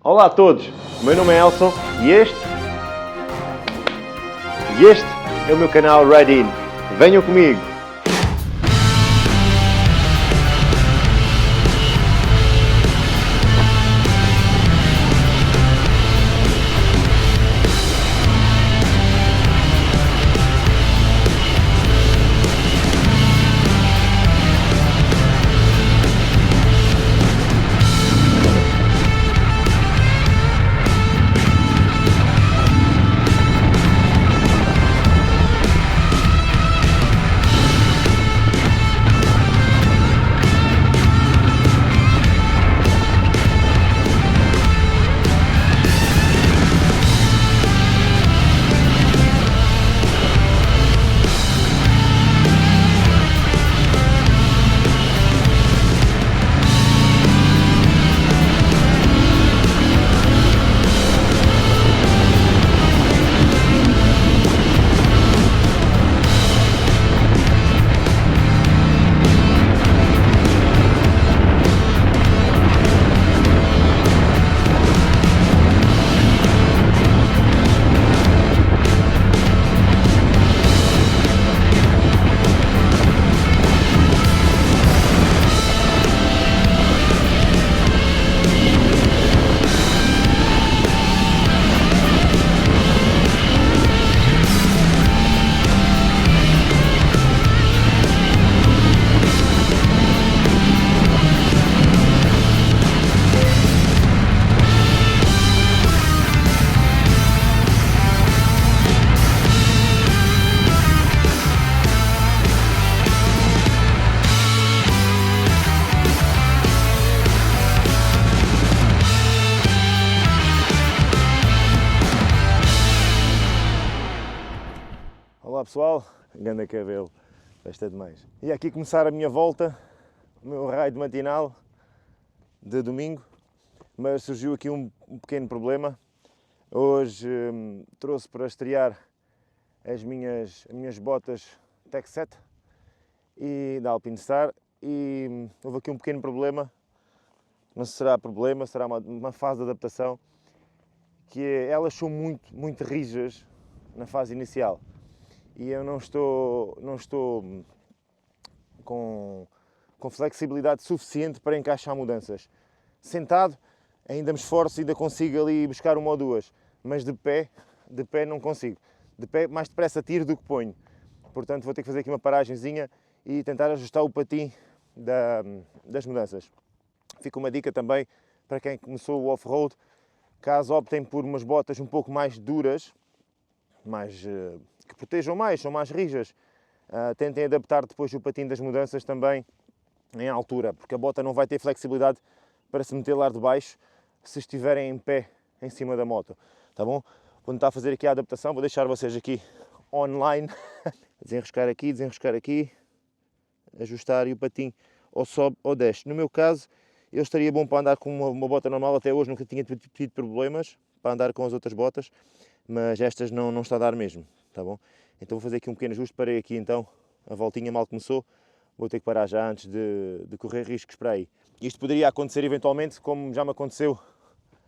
Olá a todos, o meu nome é Elson e este é o meu canal Ride In. Venham comigo! Olá pessoal, ganda cabelo, festa demais. E aqui começar a minha volta, o meu ride matinal de domingo, mas surgiu aqui um pequeno problema. Hoje trouxe para estrear as minhas botas Tech Set e da Alpinestar e houve aqui um pequeno problema, não será problema, será uma fase de adaptação, que é, elas são muito rijas na fase inicial. E eu não estou com flexibilidade suficiente para encaixar mudanças. Sentado, ainda me esforço e ainda consigo ali buscar uma ou duas, mas de pé não consigo. De pé mais depressa tiro do que ponho. Portanto vou ter que fazer aqui uma paragenzinha e tentar ajustar o patim das mudanças. Fica uma dica também para quem começou o off-road, caso optem por umas botas um pouco mais duras, que protejam mais, são mais rijas. Tentem adaptar depois o patim das mudanças também em altura, porque a bota não vai ter flexibilidade para se meter lá de baixo se estiverem em pé em cima da moto, tá bom? Vou tentar fazer aqui a adaptação, vou deixar vocês aqui online, desenroscar aqui, ajustar e o patim ou sobe ou desce. No meu caso, eu estaria bom para andar com uma bota normal, até hoje nunca tinha tido problemas para andar com as outras botas, mas estas não está a dar mesmo, tá bom? Então vou fazer aqui um pequeno ajuste, parei aqui então, a voltinha mal começou, vou ter que parar já antes de correr riscos para aí. Isto poderia acontecer eventualmente, como já me aconteceu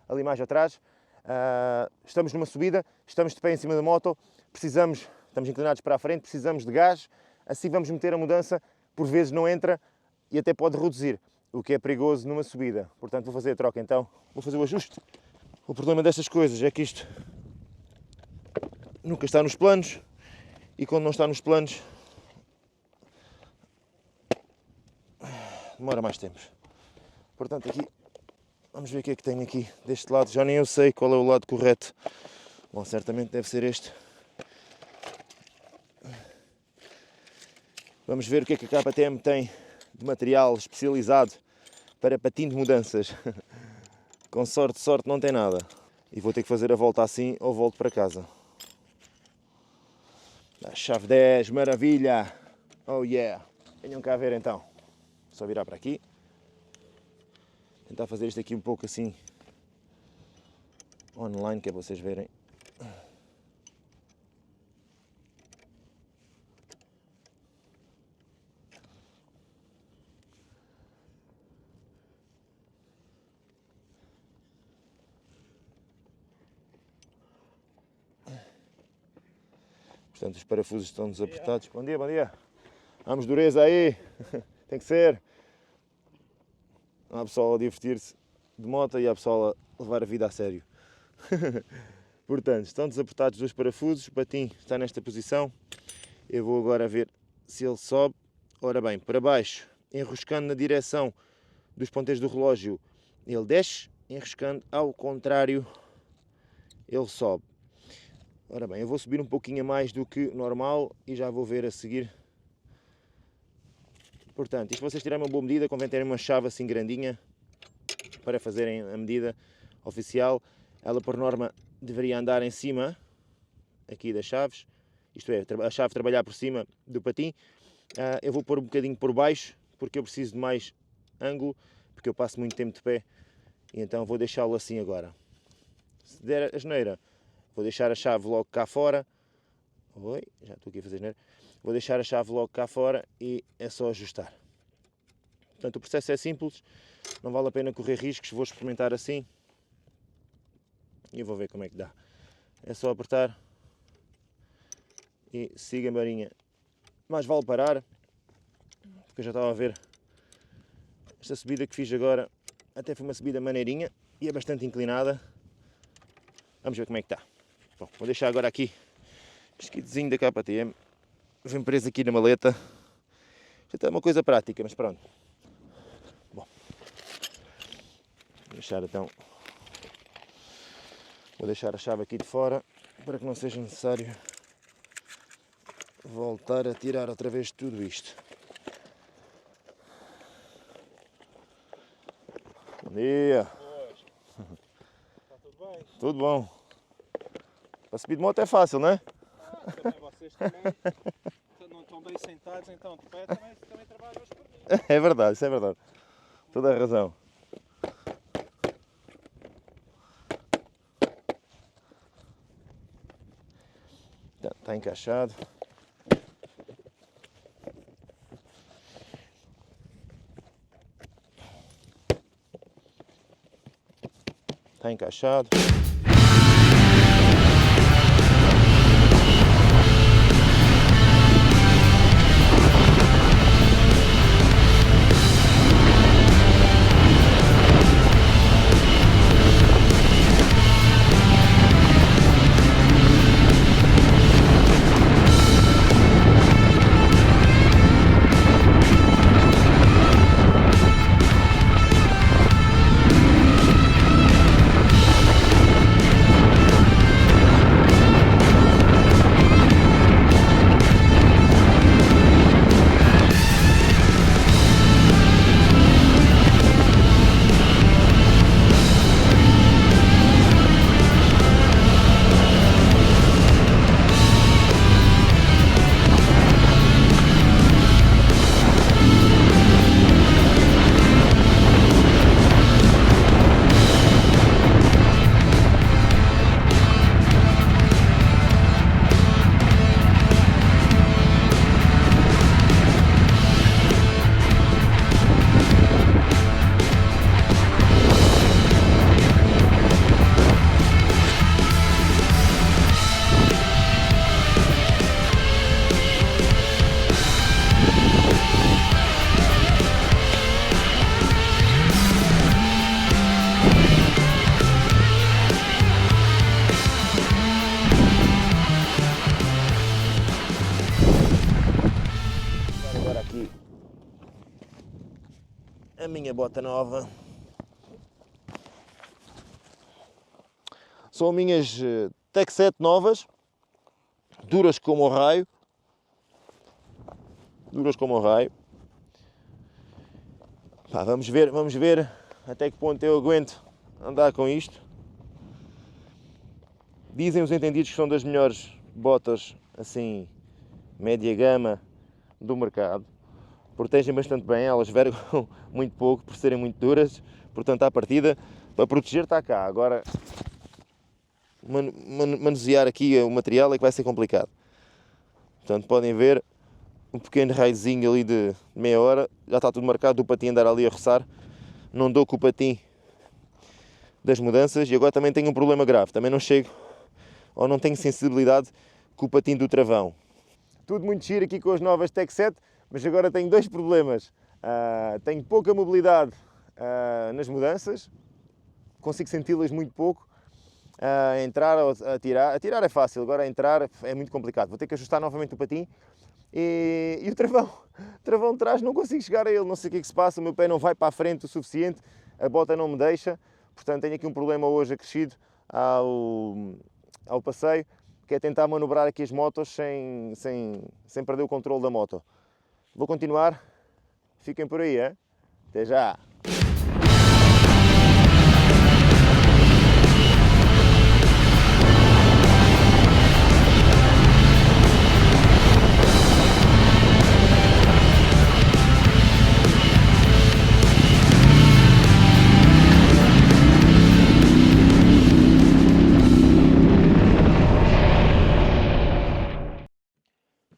ali mais atrás, estamos numa subida, estamos de pé em cima da moto, estamos inclinados para a frente, precisamos de gás, assim vamos meter a mudança, por vezes não entra e até pode reduzir, o que é perigoso numa subida. Portanto vou fazer a troca então, vou fazer o ajuste. O problema destas coisas é que isto nunca está nos planos e quando não está nos planos demora mais tempo. Portanto aqui, vamos ver o que é que tenho aqui deste lado, já nem eu sei qual é o lado correto. Bom, certamente deve ser este. Vamos ver o que é que a KTM tem de material especializado para patim de mudanças. Com sorte não tem nada. E vou ter que fazer a volta assim ou volto para casa. A chave 10, maravilha! Oh yeah! Venham cá ver então. Só virar para aqui. Tentar fazer isto aqui um pouco assim online, que é para vocês verem. Portanto, os parafusos estão desapertados. Bom dia, bom dia. Vamos, dureza aí. Tem que ser. Há pessoal a divertir-se de moto e há pessoal a levar a vida a sério. Portanto, estão desapertados os dois parafusos. O patim está nesta posição. Eu vou agora ver se ele sobe. Ora bem, para baixo, enroscando na direção dos ponteiros do relógio, ele desce. Enroscando ao contrário, ele sobe. Ora bem, eu vou subir um pouquinho a mais do que normal e já vou ver a seguir. Portanto, isto vocês tirarem uma boa medida, convém terem uma chave assim grandinha para fazerem a medida oficial. Ela, por norma, deveria andar em cima aqui das chaves, isto é, a chave trabalhar por cima do patim. Eu vou pôr um bocadinho por baixo, porque eu preciso de mais ângulo, porque eu passo muito tempo de pé, e então vou deixá-lo assim agora. Se der a asneira, vou deixar a chave logo cá fora. Oi, já estou aqui a fazer asneira. Vou deixar a chave logo cá fora e é só ajustar. Portanto, o processo é simples, não vale a pena correr riscos, vou experimentar assim e vou ver como é que dá. É só apertar e siga a marinha. Mais vale parar, porque eu já estava a ver esta subida que fiz agora, até foi uma subida maneirinha e é bastante inclinada. Vamos ver como é que está. Bom, vou deixar agora aqui este kitzinho da KTM. Vem preso aqui na maleta. Já é uma coisa prática, mas pronto. Bom, vou deixar então. Vou deixar a chave aqui de fora para que não seja necessário voltar a tirar outra vez tudo isto. Bom dia. Está tudo bem? Tudo bom. Para subir de moto é fácil, não é? Também vocês também não estão bem sentados, então de pé também trabalham os partidos. É verdade, isso é verdade. Toda a razão. Está encaixado. Está encaixado. A minha bota nova. São minhas Tech 7 novas, duras como o raio. Duras como o raio. Pá, vamos ver até que ponto eu aguento andar com isto. Dizem os entendidos que são das melhores botas, assim, média gama do mercado. Protegem bastante bem, elas vergam muito pouco por serem muito duras, portanto à partida, para proteger está cá. Agora, manusear aqui o material é que vai ser complicado. Portanto, podem ver um pequeno raiozinho ali de meia hora, já está tudo marcado, o patim andar ali a roçar. Não dou com o patim das mudanças e agora também tenho um problema grave, também não chego ou não tenho sensibilidade com o patinho do travão. Tudo muito giro aqui com as novas Tech 7, mas agora tenho dois problemas. Tenho pouca mobilidade nas mudanças, consigo senti-las muito pouco. Entrar ou atirar é fácil, agora entrar é muito complicado. Vou ter que ajustar novamente o patinho e o travão de trás não consigo chegar a ele, não sei o que é que se passa, o meu pé não vai para a frente o suficiente, a bota não me deixa, portanto tenho aqui um problema hoje acrescido ao passeio, que é tentar manobrar aqui as motos sem perder o controle da moto. Vou continuar, fiquem por aí, hein? Até já!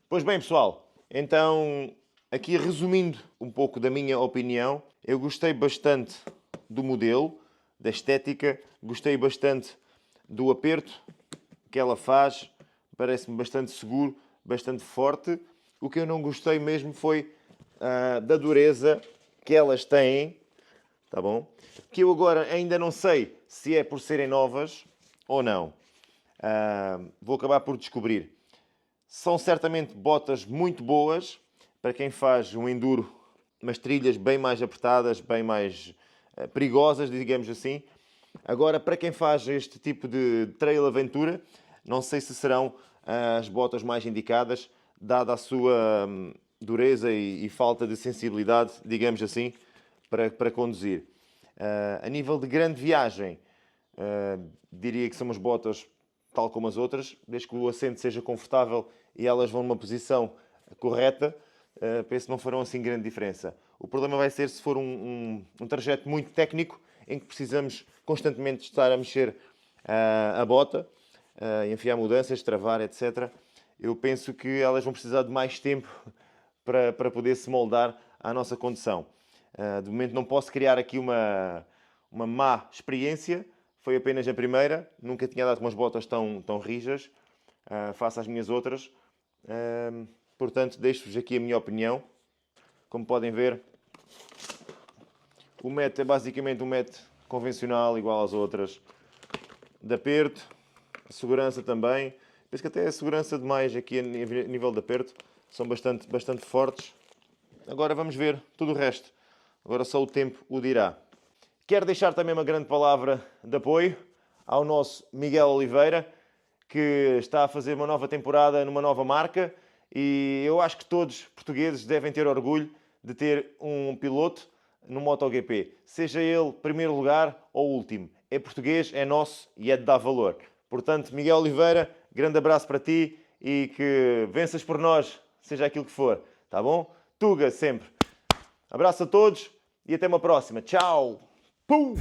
Pois bem, pessoal, então, aqui resumindo um pouco da minha opinião, eu gostei bastante do modelo, da estética, gostei bastante do aperto que ela faz, parece-me bastante seguro, bastante forte. O que eu não gostei mesmo foi da dureza que elas têm, tá bom? Que eu agora ainda não sei se é por serem novas ou não. Vou acabar por descobrir. São certamente botas muito boas para quem faz um enduro, umas trilhas bem mais apertadas, bem mais perigosas, digamos assim. Agora, para quem faz este tipo de trail aventura, não sei se serão as botas mais indicadas, dada a sua dureza e falta de sensibilidade, digamos assim, para conduzir. A nível de grande viagem, diria que são as botas tal como as outras, desde que o assento seja confortável e elas vão numa posição correta, penso que não farão assim grande diferença. O problema vai ser se for um trajeto muito técnico, em que precisamos constantemente estar a mexer a bota, enfiar mudanças, travar, etc. Eu penso que elas vão precisar de mais tempo para poder se moldar à nossa condução. De momento não posso criar aqui uma má experiência, foi apenas a primeira, nunca tinha dado umas botas tão rijas, face às minhas outras. Portanto, deixo-vos aqui a minha opinião. Como podem ver, o método é basicamente um método convencional, igual às outras. De aperto, segurança também. Penso que até a segurança demais aqui a nível de aperto são bastante fortes. Agora vamos ver tudo o resto. Agora só o tempo o dirá. Quero deixar também uma grande palavra de apoio ao nosso Miguel Oliveira, que está a fazer uma nova temporada numa nova marca, e eu acho que todos portugueses devem ter orgulho de ter um piloto no MotoGP. Seja ele primeiro lugar ou último. É português, é nosso e é de dar valor. Portanto, Miguel Oliveira, grande abraço para ti e que venças por nós, seja aquilo que for. Tá bom? Tuga sempre. Abraço a todos e até uma próxima. Tchau! Pum!